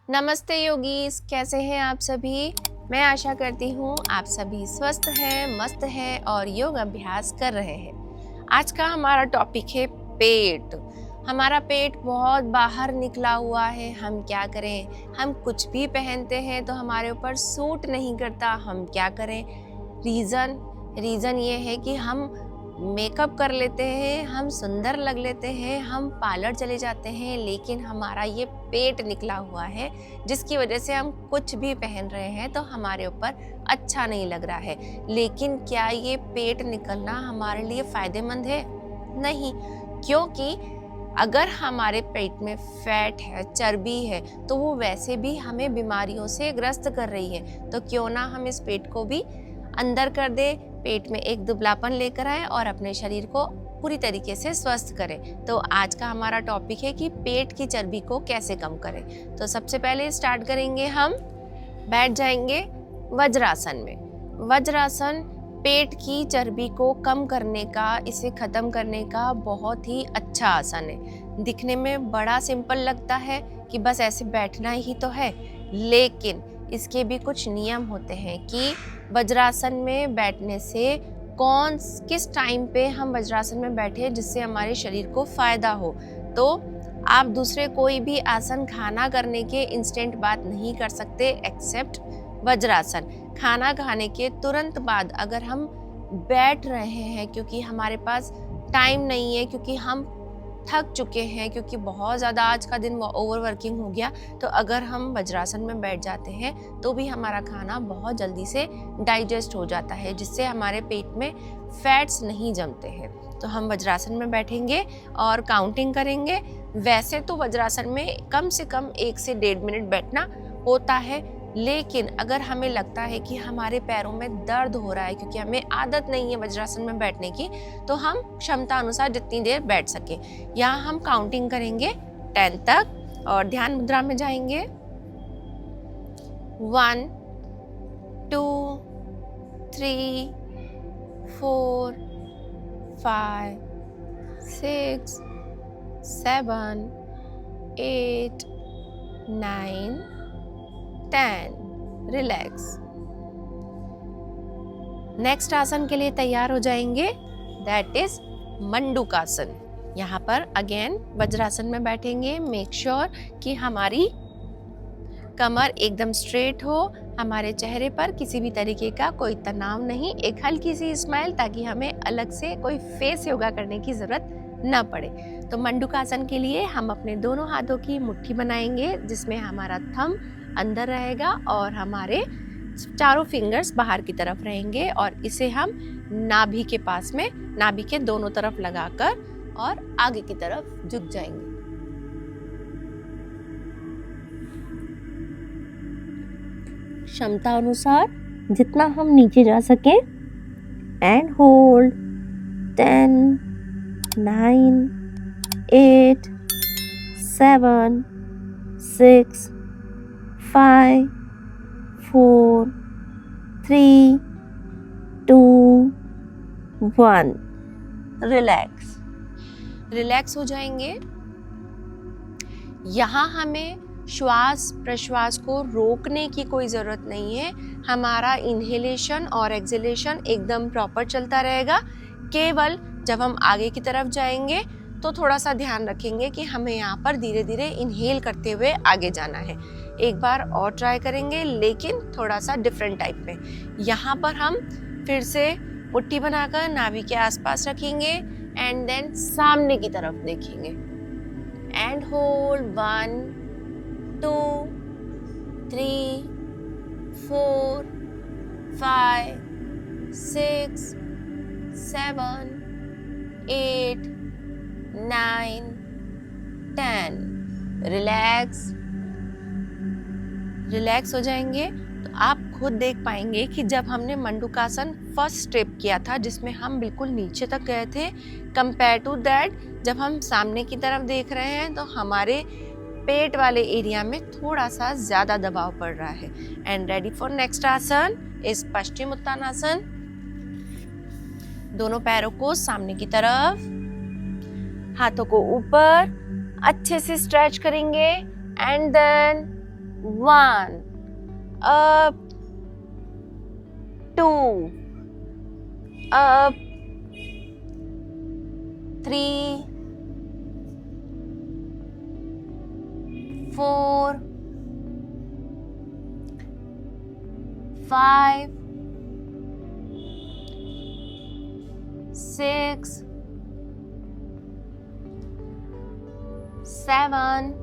नमस्ते योगीस, कैसे हैं आप सभी। मैं आशा करती हूँ आप सभी स्वस्थ हैं, मस्त हैं और योग अभ्यास कर रहे हैं। आज का हमारा टॉपिक है पेट। हमारा पेट बहुत बाहर निकला हुआ है। हम क्या करें? हम कुछ भी पहनते हैं तो हमारे ऊपर सूट नहीं करता। हम क्या करें? रीज़न ये है कि हम मेकअप कर लेते हैं, हम सुंदर लग लेते हैं, हम पार्लर चले जाते हैं, लेकिन हमारा ये पेट निकला हुआ है जिसकी वजह से हम कुछ भी पहन रहे हैं तो हमारे ऊपर अच्छा नहीं लग रहा है। लेकिन क्या ये पेट निकलना हमारे लिए फ़ायदेमंद है? नहीं, क्योंकि अगर हमारे पेट में फैट है, चर्बी है, तो वो वैसे भी हमें बीमारियों से ग्रस्त कर रही है। तो क्यों ना हम इस पेट को भी अंदर कर दे, पेट में एक दुबलापन लेकर आए और अपने शरीर को पूरी तरीके से स्वस्थ करें। तो आज का हमारा टॉपिक है कि पेट की चर्बी को कैसे कम करें। तो सबसे पहले स्टार्ट करेंगे, हम बैठ जाएंगे वज्रासन में। वज्रासन पेट की चर्बी को कम करने का, इसे ख़त्म करने का बहुत ही अच्छा आसन है। दिखने में बड़ा सिंपल लगता है कि बस ऐसे बैठना ही तो है, लेकिन इसके भी कुछ नियम होते हैं कि वज्रासन में बैठने से किस टाइम पे हम वज्रासन में बैठे जिससे हमारे शरीर को फ़ायदा हो। तो आप दूसरे कोई भी आसन खाना करने के इंस्टेंट बाद नहीं कर सकते एक्सेप्ट वज्रासन। खाना खाने के तुरंत बाद अगर हम बैठ रहे हैं क्योंकि हमारे पास टाइम नहीं है, क्योंकि हम थक चुके हैं, क्योंकि बहुत ज़्यादा आज का दिन ओवरवर्किंग हो गया, तो अगर हम वज्रासन में बैठ जाते हैं तो भी हमारा खाना बहुत जल्दी से डाइजेस्ट हो जाता है, जिससे हमारे पेट में फैट्स नहीं जमते हैं। तो हम वज्रासन में बैठेंगे और काउंटिंग करेंगे। वैसे तो वज्रासन में कम से कम 1 से 1.5 मिनट बैठना होता है, लेकिन अगर हमें लगता है कि हमारे पैरों में दर्द हो रहा है क्योंकि हमें आदत नहीं है वज्रासन में बैठने की, तो हम क्षमता अनुसार जितनी देर बैठ सके। यहाँ हम काउंटिंग करेंगे 10 तक और ध्यान मुद्रा में जाएंगे। 1 2 3 4 5 6 7 8 9 10। रिलैक्स। नेक्स्ट आसन के लिए तैयार हो जाएंगे, दैट इज मंडूकासन। यहाँ पर अगेन वज्रासन में बैठेंगे। मेक श्योर कि हमारी कमर एकदम स्ट्रेट हो, हमारे चेहरे पर किसी भी तरीके का कोई तनाव नहीं, एक हल्की सी स्माइल, ताकि हमें अलग से कोई फेस योगा करने की जरूरत न पड़े। तो मंडूकासन के लिए हम अपने दोनों हाथों की मुट्ठी बनाएंगे जिसमें हमारा थंब अंदर रहेगा और हमारे चारों फिंगर्स बाहर की तरफ रहेंगे, और इसे हम नाभि के पास में, नाभि के दोनों तरफ लगाकर और आगे की तरफ झुक जाएंगे। क्षमता अनुसार जितना हम नीचे जा सके। And hold. 10 9 8 7 6 5 4 3 2 1। रिलैक्स हो जाएंगे। यहाँ हमें श्वास प्रश्वास को रोकने की कोई ज़रूरत नहीं है। हमारा इन्हेलेशन और एक्सहेलेशन एकदम प्रॉपर चलता रहेगा। केवल जब हम आगे की तरफ जाएंगे तो थोड़ा सा ध्यान रखेंगे कि हमें यहाँ पर धीरे धीरे इनहेल करते हुए आगे जाना है। एक बार और ट्राई करेंगे, लेकिन थोड़ा सा डिफरेंट टाइप में। यहाँ पर हम फिर से मुट्ठी बनाकर नाभि के आसपास रखेंगे एंड देन सामने की तरफ देखेंगे एंड होल्ड। 1 2 3 4 5 6 7 8 9 10। रिलैक्स हो जाएंगे। तो आप खुद देख पाएंगे कि जब हमने मंडूकासन फर्स्ट स्टेप किया था जिसमें हम बिल्कुल नीचे तक गए थे, कंपेयर टू दैट जब हम सामने की तरफ देख रहे हैं तो हमारे पेट वाले एरिया में थोड़ा सा ज्यादा दबाव पड़ रहा है। एंड रेडी फॉर नेक्स्ट आसन इज पश्चिम उत्तानासन। दोनों पैरों को सामने की तरफ, हाथों को ऊपर अच्छे से स्ट्रेच करेंगे and then 1 up, 2 up, 3 4 5 6 7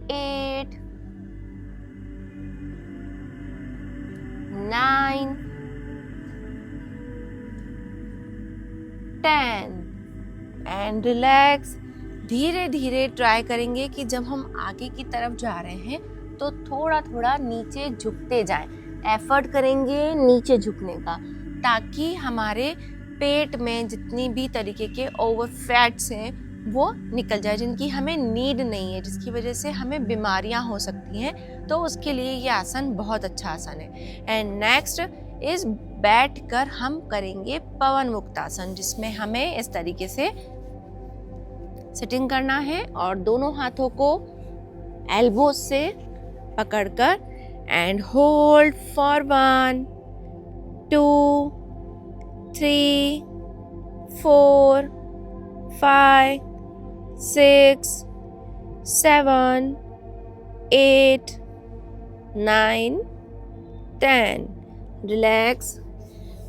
8 9 10 and relax. धीरे धीरे ट्राई करेंगे कि जब हम आगे की तरफ जा रहे हैं तो थोड़ा थोड़ा नीचे झुकते जाएं। एफर्ट करेंगे नीचे झुकने का, ताकि हमारे पेट में जितनी भी तरीके के ओवर फैट्स हैं वो निकल जाए, जिनकी हमें नीड नहीं है, जिसकी वजह से हमें बीमारियां हो सकती हैं। तो उसके लिए ये आसन बहुत अच्छा आसन है। एंड नेक्स्ट इस बैठ कर हम करेंगे पवन मुक्तासन, जिसमें हमें इस तरीके से सिटिंग करना है और दोनों हाथों को एल्बो से पकड़कर एंड होल्ड फॉर 1 2 3 4 5 6 7 8 9 10।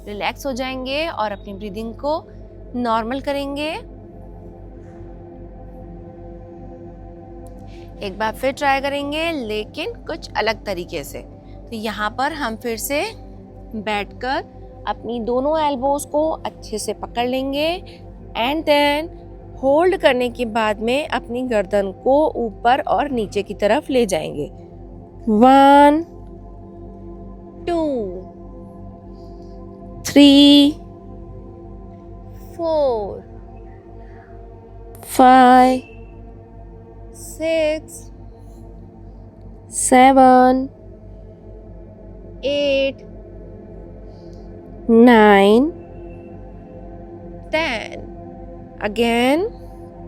रिलैक्स हो जाएंगे और अपनी ब्रीदिंग को नॉर्मल करेंगे। एक बार फिर ट्राई करेंगे, लेकिन कुछ अलग तरीके से। तो यहाँ पर हम फिर से बैठकर अपनी दोनों एल्बोज को अच्छे से पकड़ लेंगे एंड देन होल्ड करने के बाद में अपनी गर्दन को ऊपर और नीचे की तरफ ले जाएंगे। 1 2 3 4 5 6 7 8 9 10। Again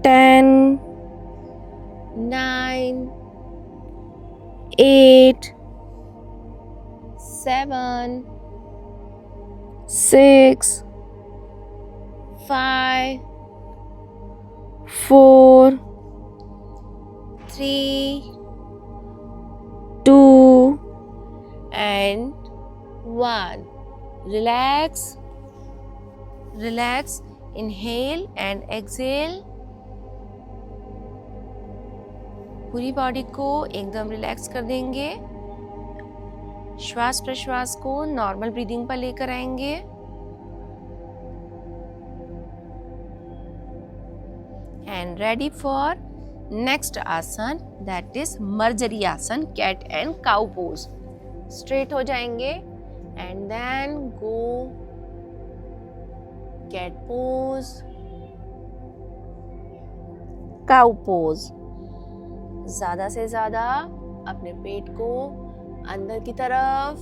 10 9 8 7 6 5 4 3 2 and 1। Relax, inhale and exhale। पूरी बॉडी को एकदम रिलैक्स कर देंगे। श्वास प्रश्वास को नॉर्मल ब्रीदिंग पर लेकर आएंगे। And ready for next asan, that is marjari asan, cat and cow pose. Straight हो जाएंगे and then go cat pose, cow pose. ज्यादा से ज्यादा अपने पेट को अंदर की तरफ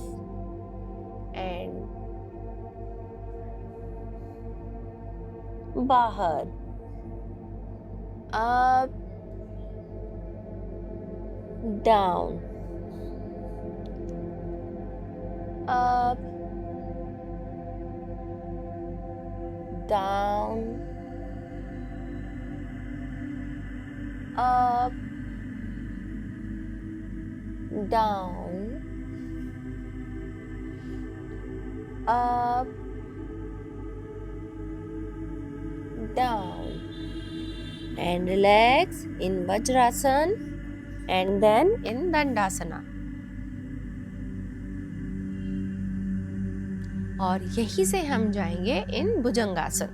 एंड बाहर, up down, up down, up down, up down, and relax in Vajrasan and then in Dandasana। और यहीं से हम जाएंगे इन भुजंगासन।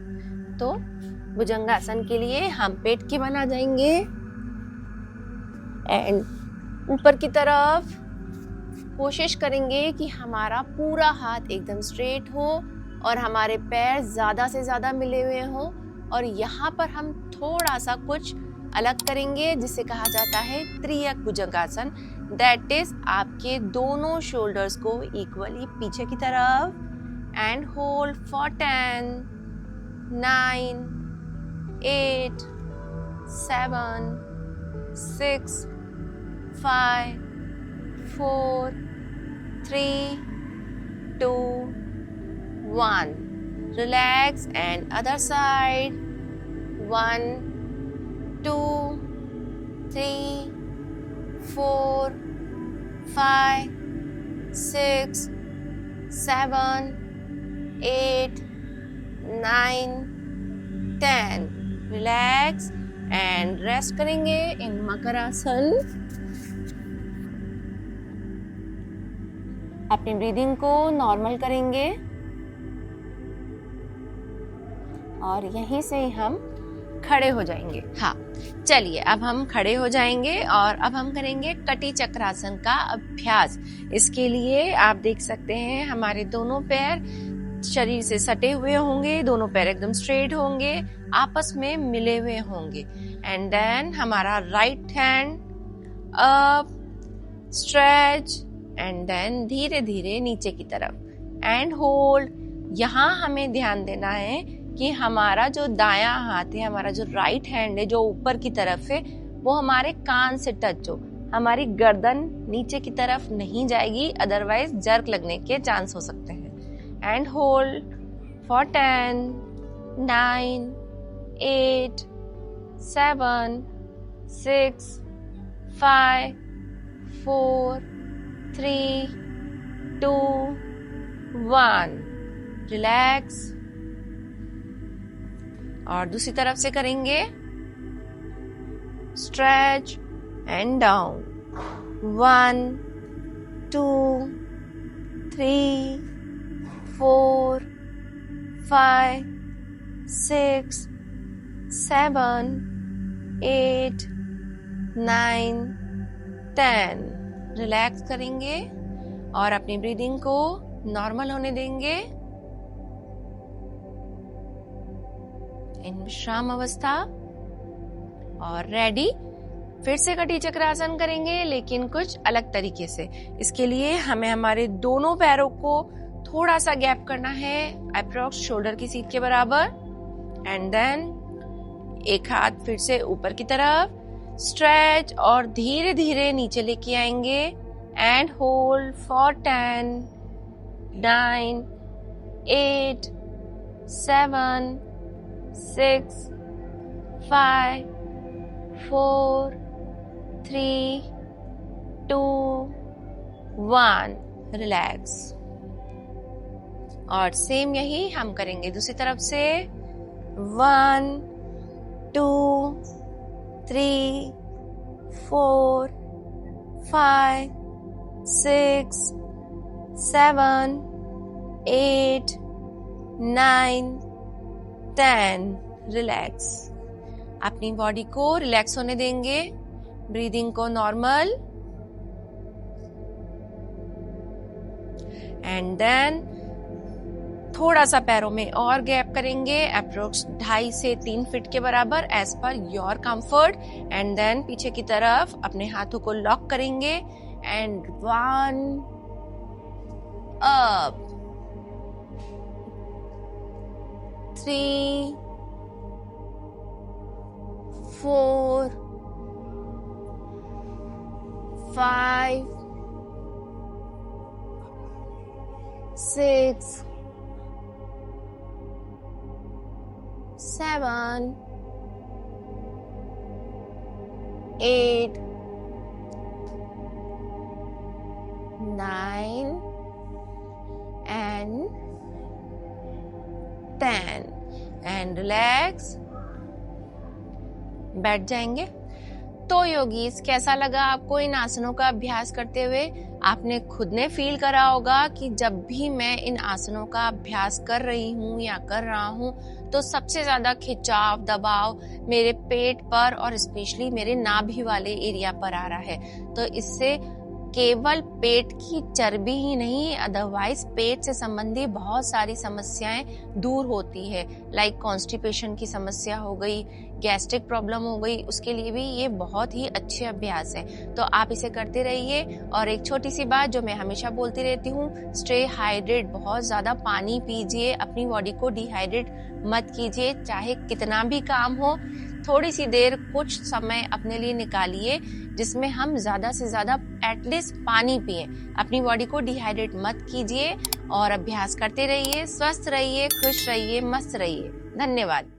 तो भुजंगासन के लिए हम पेट के बल आ जाएंगे एंड ऊपर की तरफ कोशिश करेंगे कि हमारा पूरा हाथ एकदम स्ट्रेट हो और हमारे पैर ज़्यादा से ज़्यादा मिले हुए हों। और यहाँ पर हम थोड़ा सा कुछ अलग करेंगे जिसे कहा जाता है त्रियक भुजंगासन। दैट इज आपके दोनों शोल्डर्स को इक्वली पीछे की तरफ and hold for 10 9 8 7 6, 5, 4, 3, 2, 1. Relax and other side. 1, 2, 3, 4, 5, 6, 7, 8, 9, 10. Relax and rest करेंगे in मकरासन. अपनी ब्रीदिंग को नॉर्मल करेंगे और यहीं से ही हम खड़े हो जाएंगे. हाँ, चलिए अब हम खड़े हो जाएंगे और अब हम करेंगे कटी चक्रासन का अभ्यास. इसके लिए आप देख सकते हैं हमारे दोनों पैर शरीर से सटे हुए होंगे, दोनों पैर एकदम स्ट्रेट होंगे, आपस में मिले हुए होंगे. एंड देन हमारा right hand up, stretch and then धीरे धीरे नीचे की तरफ एंड होल्ड. यहाँ हमें ध्यान देना है कि हमारा जो दायां हाथ है, हमारा जो राइट हैंड है जो ऊपर की तरफ है, वो हमारे कान से टच हो. हमारी गर्दन नीचे की तरफ नहीं जाएगी, अदरवाइज जर्क लगने के चांस हो सकते हैं. And hold for 10, 9, 8, 7, 6, 5, 4, 3, 2, 1. रिलैक्स. और दूसरी तरफ से करेंगे स्ट्रेच एंड डाउन. 1, 2, 3, 4, 5, 6, 7, 8, 9, 10. रिलैक्स करेंगे और अपनी ब्रीदिंग को नॉर्मल होने देंगे इन विश्राम अवस्था. और रेडी. फिर से कटी चक्रासन करेंगे लेकिन कुछ अलग तरीके से. इसके लिए हमें हमारे दोनों पैरों को थोड़ा सा गैप करना है, अप्रॉक्स शोल्डर की सीध के बराबर. एंड देन एक हाथ फिर से ऊपर की तरफ, स्ट्रेच और धीरे धीरे नीचे लेके आएंगे. And hold for 10, 9, 8, 7, 6, 5, 4, 3, 2, 1. रिलैक्स. और सेम यही हम करेंगे दूसरी तरफ से. 1, 2, 3, 4, 5, 6, 7, 8, 9, 10. रिलैक्स. अपनी बॉडी को रिलैक्स होने देंगे, ब्रीदिंग को नॉर्मल. एंड देन थोड़ा सा पैरों में और गैप करेंगे, अप्रोक्स 2.5 से 3 फीट के बराबर as per your comfort. And then पीछे की तरफ अपने हाथों को लॉक करेंगे. And 1 up, 3, 4, 5, 6, 7, 8, 9 and 10. And relax. बैठ जाएंगे. तो योगीज, कैसा लगा आपको इन आसनों का अभ्यास करते हुए? आपने खुद ने फील करा होगा कि जब भी मैं इन आसनों का अभ्यास कर रही हूँ या कर रहा हूँ तो सबसे ज्यादा खिंचाव, दबाव मेरे पेट पर और स्पेशली मेरे नाभि वाले एरिया पर आ रहा है. तो इससे केवल पेट की चर्बी ही नहीं, अदरवाइज पेट से संबंधी बहुत सारी समस्याएं दूर होती है. लाइक कॉन्स्टिपेशन की समस्या हो गई, गैस्ट्रिक प्रॉब्लम हो गई, उसके लिए भी ये बहुत ही अच्छे अभ्यास है. तो आप इसे करते रहिए. और एक छोटी सी बात जो मैं हमेशा बोलती रहती हूँ, स्टे हाइड्रेट. बहुत ज्यादा पानी पीजिए, अपनी बॉडी को डिहाइड्रेट मत कीजिए. चाहे कितना भी काम हो, थोड़ी सी देर कुछ समय अपने लिए निकालिए जिसमें हम ज़्यादा से ज़्यादा एटलीस्ट पानी पिए। अपनी बॉडी को डिहाइड्रेट मत कीजिए और अभ्यास करते रहिए, स्वस्थ रहिए, खुश रहिए, मस्त रहिए। धन्यवाद।